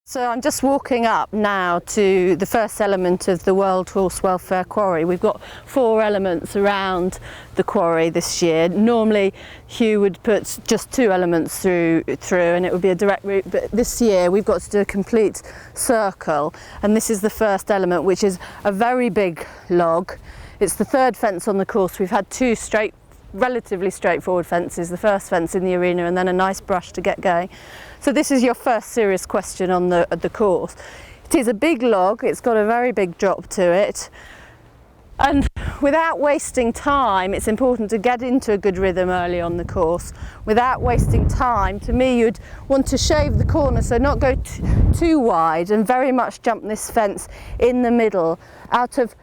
So I'm just walking up now to the first element of the World Horse Welfare Quarry. We've got 4 elements around the quarry this year. Normally Hugh would put just 2 elements through and it would be a direct route, but this year we've got to do a complete circle, and this is the first element, which is a very big log. It's the 3rd fence on the course. We've had 2 relatively straightforward fences, the first fence in the arena and then a nice brush to get going. So this is your first serious question on the course. It is a big log, it's got a very big drop to it, and without wasting time, it's important to get into a good rhythm early on the course. Without wasting time, to me you'd want to shave the corner, so not go too wide, and very much jump this fence in the middle out of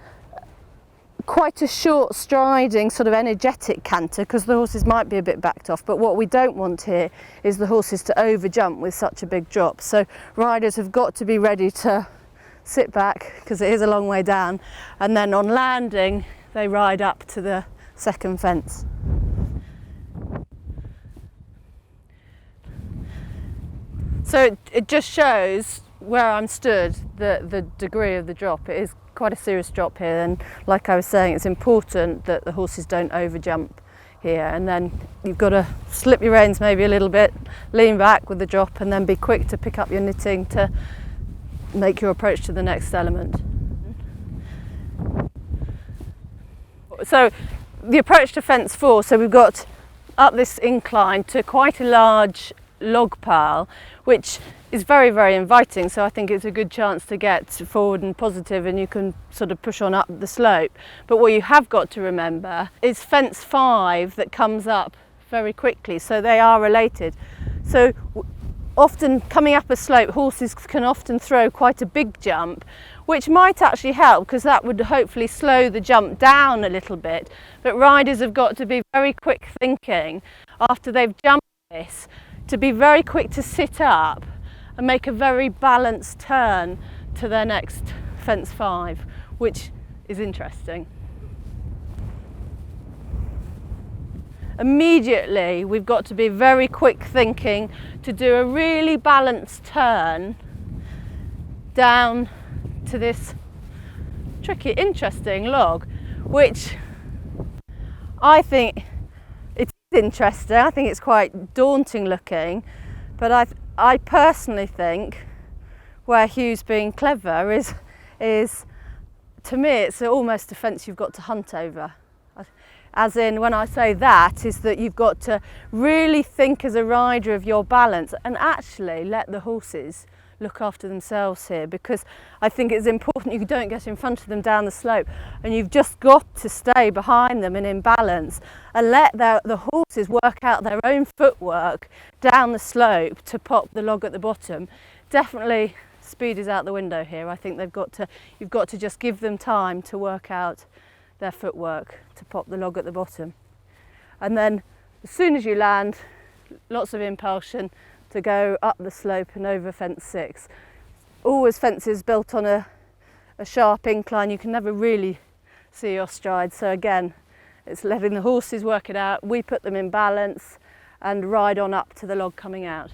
quite a short striding sort of energetic canter, because the horses might be a bit backed off, but what we don't want here is the horses to over jump with such a big drop. So riders have got to be ready to sit back, because it is a long way down, and then on landing they ride up to the 2nd fence. So it just shows where I'm stood, the degree of the drop. It is quite a serious drop here, and like I was saying, it's important that the horses don't over jump here, and then you've got to slip your reins maybe a little bit, lean back with the drop, and then be quick to pick up your knitting to make your approach to the next element. So the approach to fence 4, so we've got up this incline to quite a large log pile, which is very, very inviting, so I think it's a good chance to get forward and positive, and you can sort of push on up the slope. But what you have got to remember is fence 5 that comes up very quickly, so they are related. So often coming up a slope, horses can often throw quite a big jump, which might actually help, because that would hopefully slow the jump down a little bit. But riders have got to be very quick thinking after they've jumped this, to be very quick to sit up and make a very balanced turn to their next fence 5, which is interesting. Immediately we've got to be very quick thinking to do a really balanced turn down to this tricky, interesting log, which I think it's interesting. I think it's quite daunting looking, but I personally think where Hugh's being clever is to me it's almost a fence you've got to hunt over. As in, when I say that, is that you've got to really think as a rider of your balance and actually let the horses look after themselves here, because I think it's important you don't get in front of them down the slope, and you've just got to stay behind them and in balance and let the horses work out their own footwork down the slope to pop the log at the bottom. Definitely speed is out the window here. I think you've got to just give them time to work out their footwork to pop the log at the bottom, and then as soon as you land, lots of impulsion to go up the slope and over fence 6. Always fences built on a sharp incline, you can never really see your stride, so again it's letting the horses work it out, we put them in balance and ride on up to the log coming out.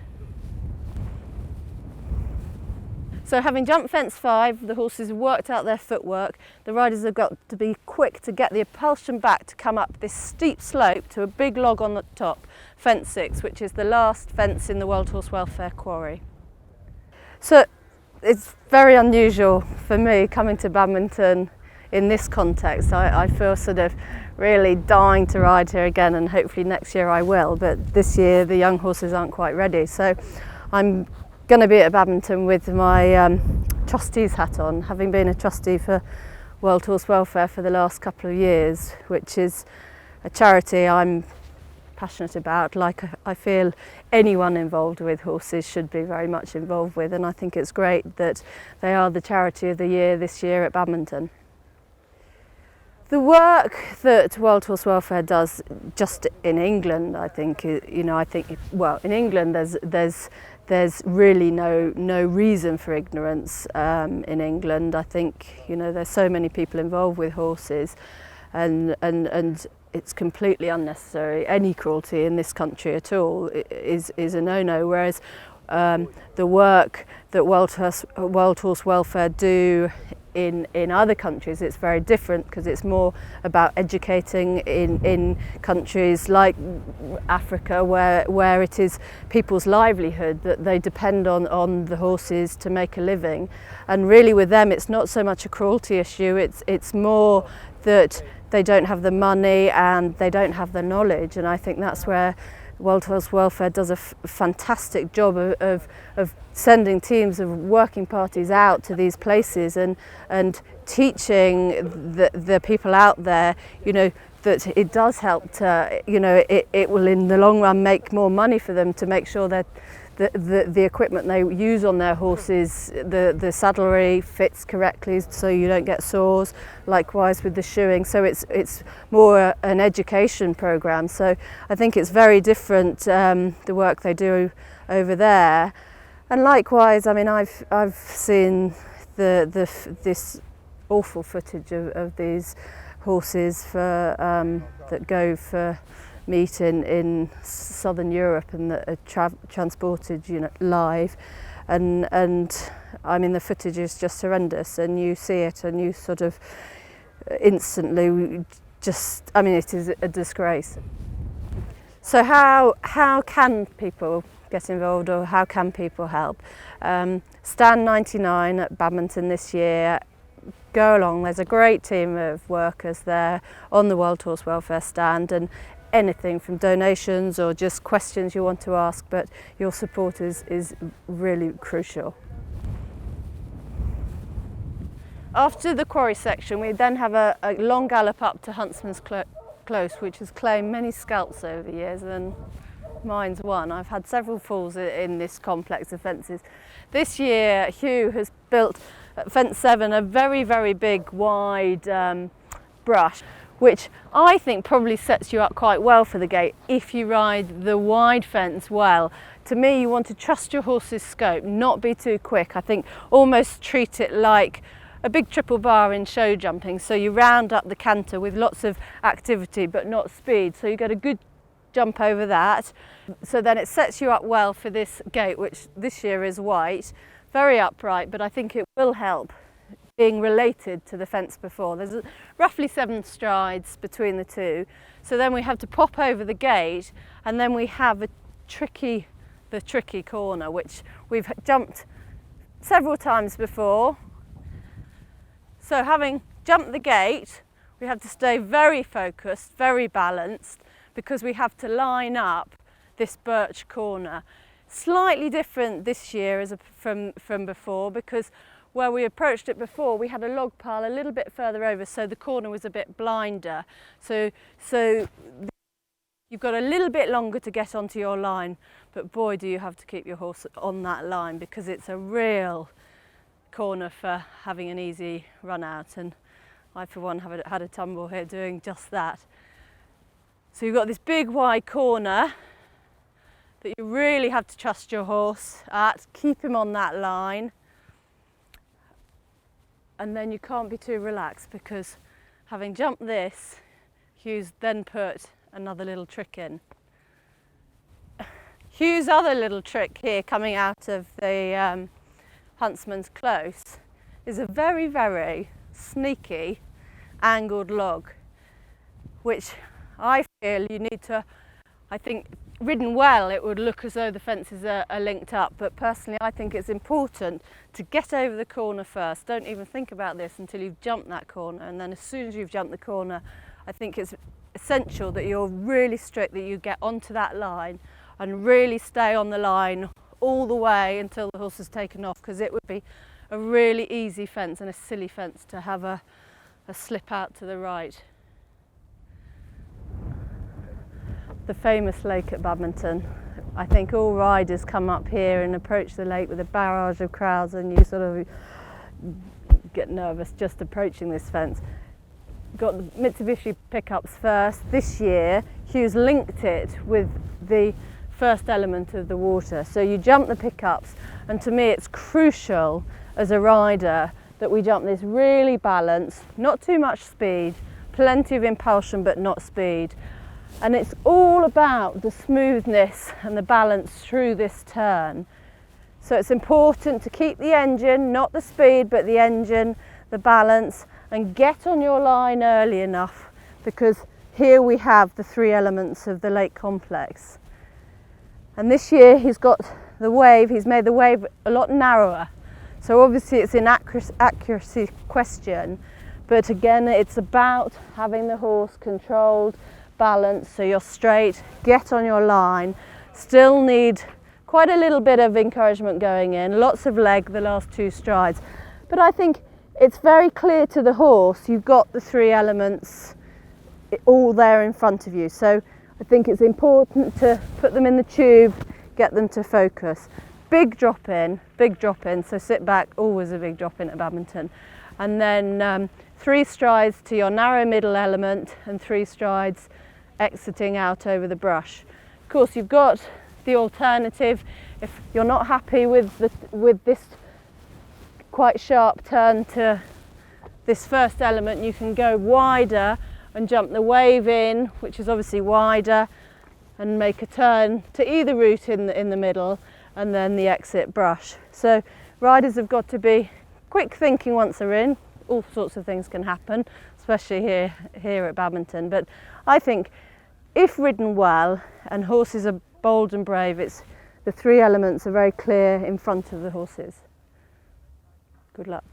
So having jumped fence 5, the horses have worked out their footwork, the riders have got to be quick to get the impulsion back to come up this steep slope to a big log on the top, fence 6, which is the last fence in the World Horse Welfare Quarry. So it's very unusual for me coming to badminton in this context. I feel sort of really dying to ride here again, and hopefully next year I will, but this year the young horses aren't quite ready. So I'm going to be at badminton with my trustee's hat on, having been a trustee for World Horse Welfare for the last couple of years, which is a charity I'm passionate about, like I feel anyone involved with horses should be very much involved with, and I think it's great that they are the charity of the year this year at badminton. The work that World Horse Welfare does just in England, I think, well, in England there's really no reason for ignorance in England. I think, there's so many people involved with horses, and it's completely unnecessary. Any cruelty in this country at all is a no-no, whereas the work that World Horse Welfare do in other countries. It's very different because it's more about educating in countries like Africa where it is people's livelihood, that they depend on the horses to make a living. And really with them it's not so much a cruelty issue, it's more that they don't have the money and they don't have the knowledge, and I think that's where World Horse Welfare does a fantastic job of sending teams of working parties out to these places and teaching the people out there, you know, that it does help to, you know, it will in the long run make more money for them to make sure that the equipment they use on their horses, the saddlery fits correctly so you don't get sores, likewise with the shoeing. So it's more an education program. So I think it's very different, the work they do over there. And likewise, I mean, I've seen this awful footage of these horses that go for meet in southern Europe and that are transported, you know, live, and I mean the footage is just horrendous, and you see it and you sort of instantly just, I mean, it is a disgrace. So how can people get involved, or how can people help? Stand 99 at Badminton this year. Go along, there's a great team of workers there on the World Horse Welfare stand, and anything from donations or just questions you want to ask, but your support is really crucial. After the quarry section, we then have a long gallop up to Huntsman's Close, which has claimed many scalps over the years, and mine's one. I've had several falls in this complex of fences. This year, Hugh has built at fence 7 a very, very big, wide brush, which I think probably sets you up quite well for the gate if you ride the wide fence well. To me, you want to trust your horse's scope, not be too quick. I think almost treat it like a big triple bar in show jumping. So you round up the canter with lots of activity but not speed. So you get a good jump over that. So then it sets you up well for this gate, which this year is white, very upright, but I think it will help being related to the fence before. There's roughly 7 strides between the two. So then we have to pop over the gate, and then we have the tricky corner, which we've jumped several times before. So having jumped the gate, we have to stay very focused, very balanced, because we have to line up this birch corner. Slightly different this year from before, because where we approached it before, we had a log pile a little bit further over, so the corner was a bit blinder. So you've got a little bit longer to get onto your line, but boy, do you have to keep your horse on that line, because it's a real corner for having an easy run out. And I, for one, have had a tumble here doing just that. So you've got this big wide corner that you really have to trust your horse at, keep him on that line. And then you can't be too relaxed, because having jumped this, Hugh's then put another little trick in. Hugh's other little trick here coming out of the Huntsman's Close is a very, very sneaky angled log, which I feel you need to, I think, ridden well, it would look as though the fences are linked up, but personally I think it's important to get over the corner first. Don't even think about this until you've jumped that corner, and then as soon as you've jumped the corner, I think it's essential that you're really strict, that you get onto that line and really stay on the line all the way until the horse has taken off, because it would be a really easy fence and a silly fence to have a slip out to the right. The famous lake at Badminton. I think all riders come up here and approach the lake with a barrage of crowds, and you sort of get nervous just approaching this fence. Got the Mitsubishi pickups first. This year, Hugh's linked it with the first element of the water. So you jump the pickups, and to me it's crucial as a rider that we jump this really balanced, not too much speed, plenty of impulsion but not speed. And it's all about the smoothness and the balance through this turn, So it's important to keep the engine, not the speed, but the engine, the balance, and get on your line early enough, because here we have the three elements of the lake complex. And this year he's got the wave, he's made the wave a lot narrower. So obviously it's an accuracy question, but again it's about having the horse controlled, balanced, so you're straight, get on your line. Still need quite a little bit of encouragement going in, lots of leg the last two strides. But I think it's very clear to the horse, you've got the three elements all there in front of you. So I think it's important to put them in the tube, get them to focus. Big drop in, so sit back, always a big drop in at badminton. And then 3 strides to your narrow middle element and 3 strides exiting out over the brush. Of course, you've got the alternative. If you're not happy with this quite sharp turn to this first element, you can go wider and jump the wave in, which is obviously wider, and make a turn to either route in the middle, and then the exit brush. So riders have got to be quick thinking once they're in. All sorts of things can happen, especially here at badminton. But I think if ridden well and horses are bold and brave, it's the 3 elements are very clear in front of the horses. Good luck.